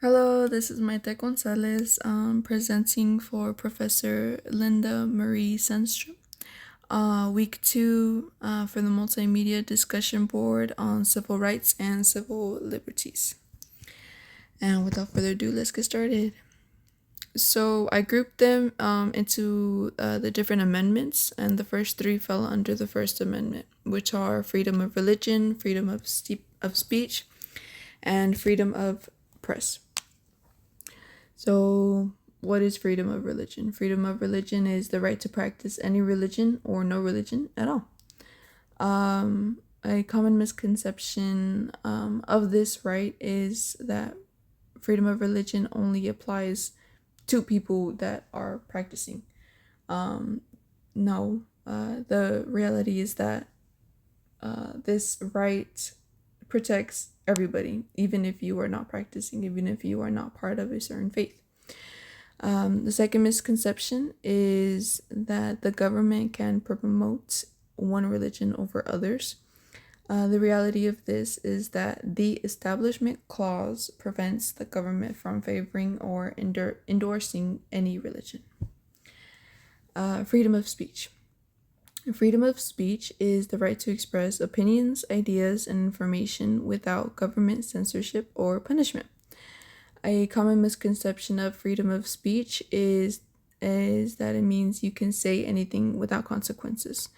Hello, this is Maite Gonzalez, presenting for Professor Linda Marie Sandstrom. Week 2 for the Multimedia Discussion Board on Civil Rights and Civil Liberties. And without further ado, let's get started. So I grouped them into the different amendments, and the first three fell under the First Amendment, which are freedom of religion, freedom of speech, and freedom of press. So, what is freedom of religion? Freedom of religion is the right to practice any religion or no religion at all. A common misconception of this right is that freedom of religion only applies to people that are practicing. No, the reality is that this right protects everybody, even if you are not practicing, even if you are not part of a certain faith. The second misconception is that the government can promote one religion over others. The reality of this is that the Establishment Clause prevents the government from favoring or endorsing any religion. Freedom of speech. Freedom of speech is the right to express opinions, ideas, and information without government censorship or punishment. A common misconception of freedom of speech is that it means you can say anything without consequences,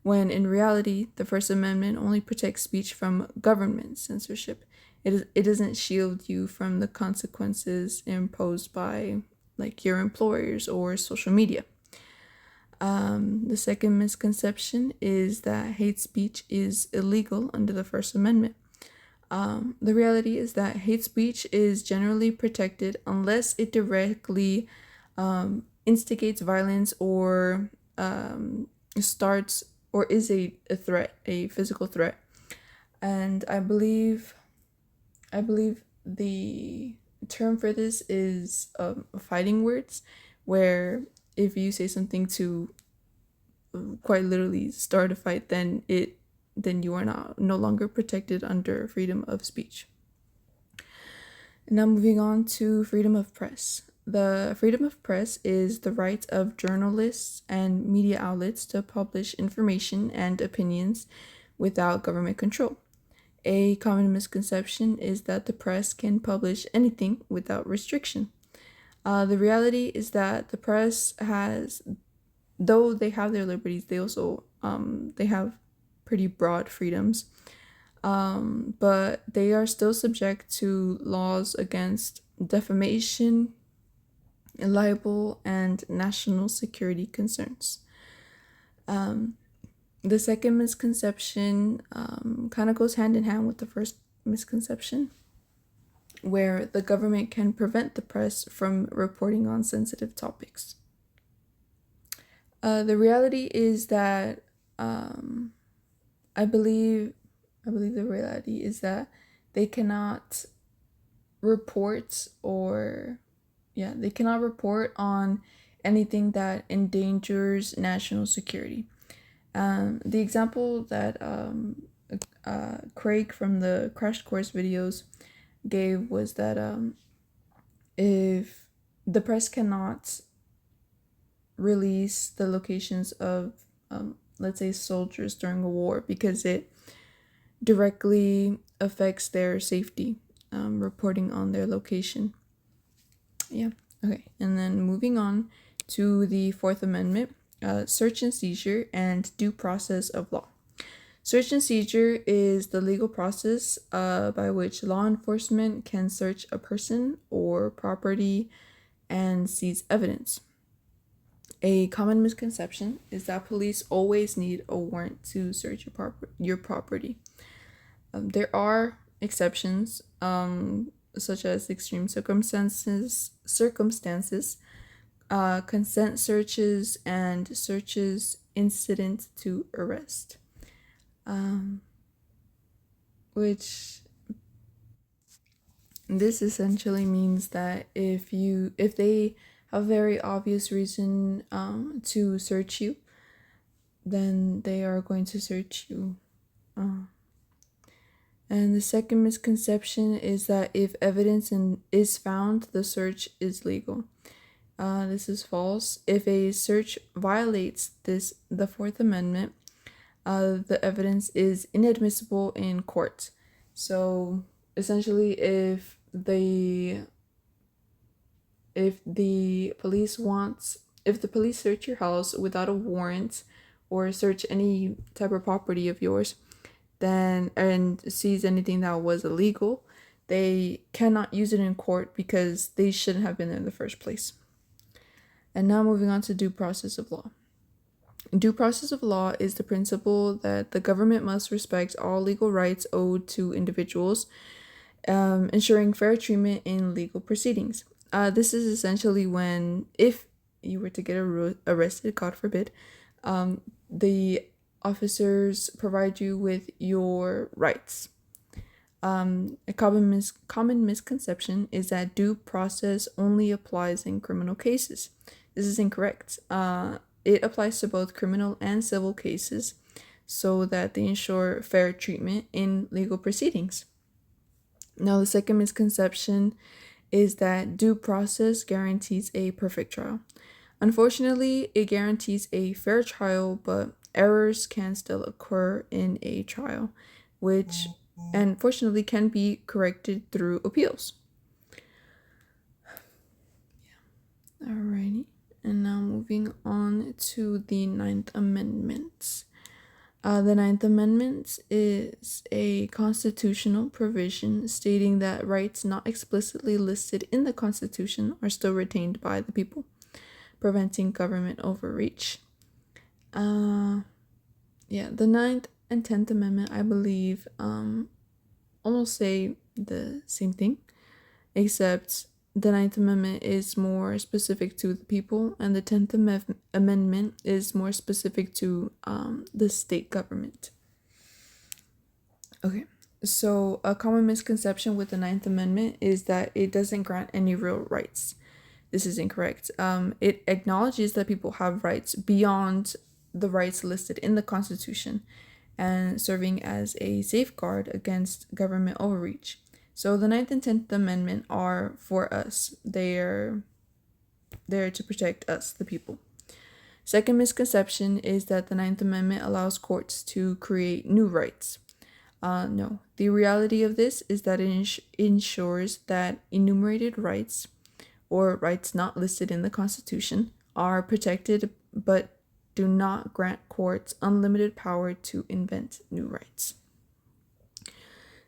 when in reality, the First Amendment only protects speech from government censorship. It doesn't shield you from the consequences imposed by like your employers or social media. The second misconception is that hate speech is illegal under the First Amendment. The reality is that hate speech is generally protected unless it directly instigates violence or starts or is a threat, a physical threat. And I believe the term for this is fighting words, where if you say something to quite literally start a fight, then you are no longer protected under freedom of speech. Now moving on to freedom of press. The freedom of press is the right of journalists and media outlets to publish information and opinions without government control. A common misconception is that the press can publish anything without restriction. The reality is that the press has, though they have their liberties, they also they have pretty broad freedoms, but they are still subject to laws against defamation, libel, and national security concerns. The second misconception kind of goes hand in hand with the first misconception, where the government can prevent the press from reporting on sensitive topics. The reality is that I believe the reality is that they cannot report they cannot report on anything that endangers national security. The example that Craig from the Crash Course videos gave was that if the press cannot release the locations of, let's say, soldiers during a war because it directly affects their safety, reporting on their location. Yeah, okay. And then moving on to the Fourth Amendment, search and seizure and due process of law. Search and seizure is the legal process by which law enforcement can search a person or property and seize evidence. A common misconception is that police always need a warrant to search your property. There are exceptions, such as extreme circumstances, consent searches, and searches incident to arrest. Which this essentially means that if they have a very obvious reason to search you, then they are going to search you. And the second misconception is that if is found, the search is legal. This is false. If a search violates the Fourth Amendment, the evidence is inadmissible in court. So essentially, if the police search your house without a warrant or search any type of property of yours, then and sees anything that was illegal, they cannot use it in court because they shouldn't have been there in the first place. And now moving on to due process of law. Due process of law is the principle that the government must respect all legal rights owed to individuals, ensuring fair treatment in legal proceedings. This is essentially when, if you were to get arrested, God forbid, the officers provide you with your rights. A common misconception is that due process only applies in criminal cases. This is incorrect. It applies to both criminal and civil cases so that they ensure fair treatment in legal proceedings. Now, the second misconception is that due process guarantees a perfect trial. Unfortunately, it guarantees a fair trial, but errors can still occur in a trial, which unfortunately can be corrected through appeals. Alrighty, and now moving on to the Ninth Amendment. The Ninth Amendment is a constitutional provision stating that rights not explicitly listed in the Constitution are still retained by the people, preventing government overreach. The Ninth and 10th Amendment, I believe, almost say the same thing, except the Ninth Amendment is more specific to the people, and the 10th Amendment is more specific to the state government. Okay, so a common misconception with the Ninth Amendment is that it doesn't grant any real rights. This is incorrect. It acknowledges that people have rights beyond the rights listed in the Constitution and serving as a safeguard against government overreach. So the 9th and 10th Amendment are for us. They're there to protect us, the people. Second misconception is that the 9th Amendment allows courts to create new rights. No. The reality of this is that it ensures that enumerated rights, or rights not listed in the Constitution, are protected but do not grant courts unlimited power to invent new rights.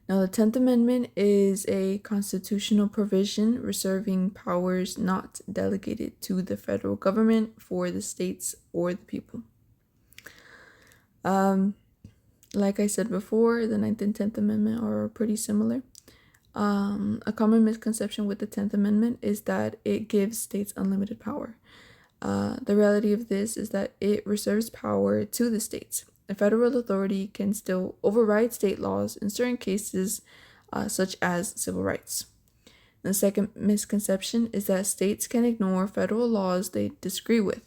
Now, the 10th Amendment is a constitutional provision reserving powers not delegated to the federal government for the states or the people. Like I said before, the 9th and 10th Amendment are pretty similar. A common misconception with the 10th Amendment is that it gives states unlimited power. The reality of this is that it reserves power to the states. A federal authority can still override state laws in certain cases, such as civil rights. The second misconception is that states can ignore federal laws they disagree with.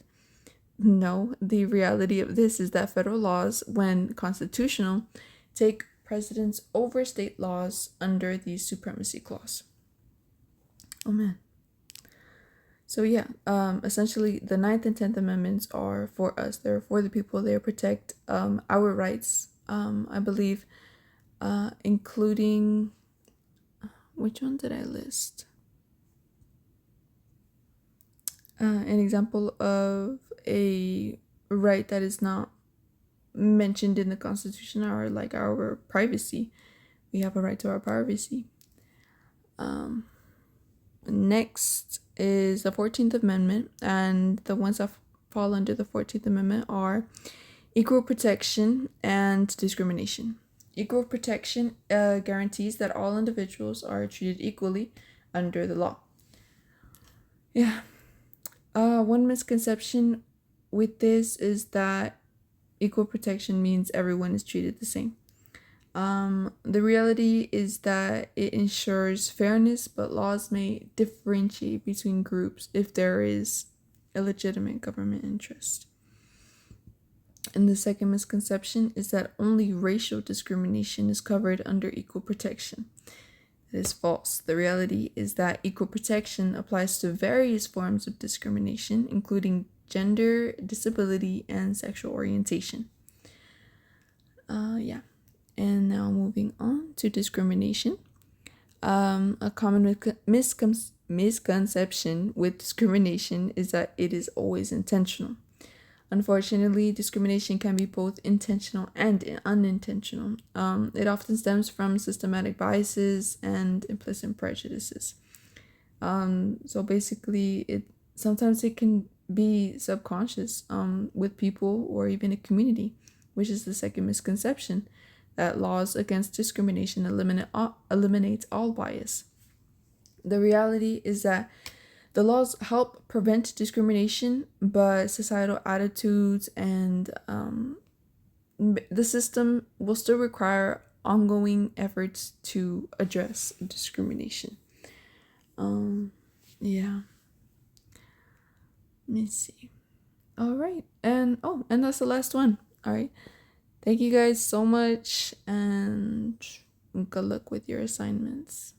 No, the reality of this is that federal laws, when constitutional, take precedence over state laws under the Supremacy Clause. Oh man. So yeah, essentially the 9th and 10th Amendments are for us. They're for the people. They protect our rights, I believe, including, which one did I list? An example of a right that is not mentioned in the Constitution are like our privacy. We have a right to our privacy. Next is the 14th Amendment, and the ones that fall under the 14th Amendment are equal protection and discrimination. Equal protection guarantees that all individuals are treated equally under the law. Yeah. One misconception with this is that equal protection means everyone is treated the same. The reality is that it ensures fairness, but laws may differentiate between groups if there is a legitimate government interest. And the second misconception is that only racial discrimination is covered under equal protection. It is false. The reality is that equal protection applies to various forms of discrimination, including gender, disability, and sexual orientation. Yeah. And now moving on to discrimination. A common misconception with discrimination is that it is always intentional. Unfortunately, discrimination can be both intentional and unintentional. It often stems from systematic biases and implicit prejudices. So basically, sometimes it can be subconscious with people or even a community, which is the second misconception, that laws against discrimination eliminates all bias. The reality is that the laws help prevent discrimination, but societal attitudes and the system will still require ongoing efforts to address discrimination. Yeah. Let me see. All right. And that's the last one. All right. Thank you guys so much, and good luck with your assignments.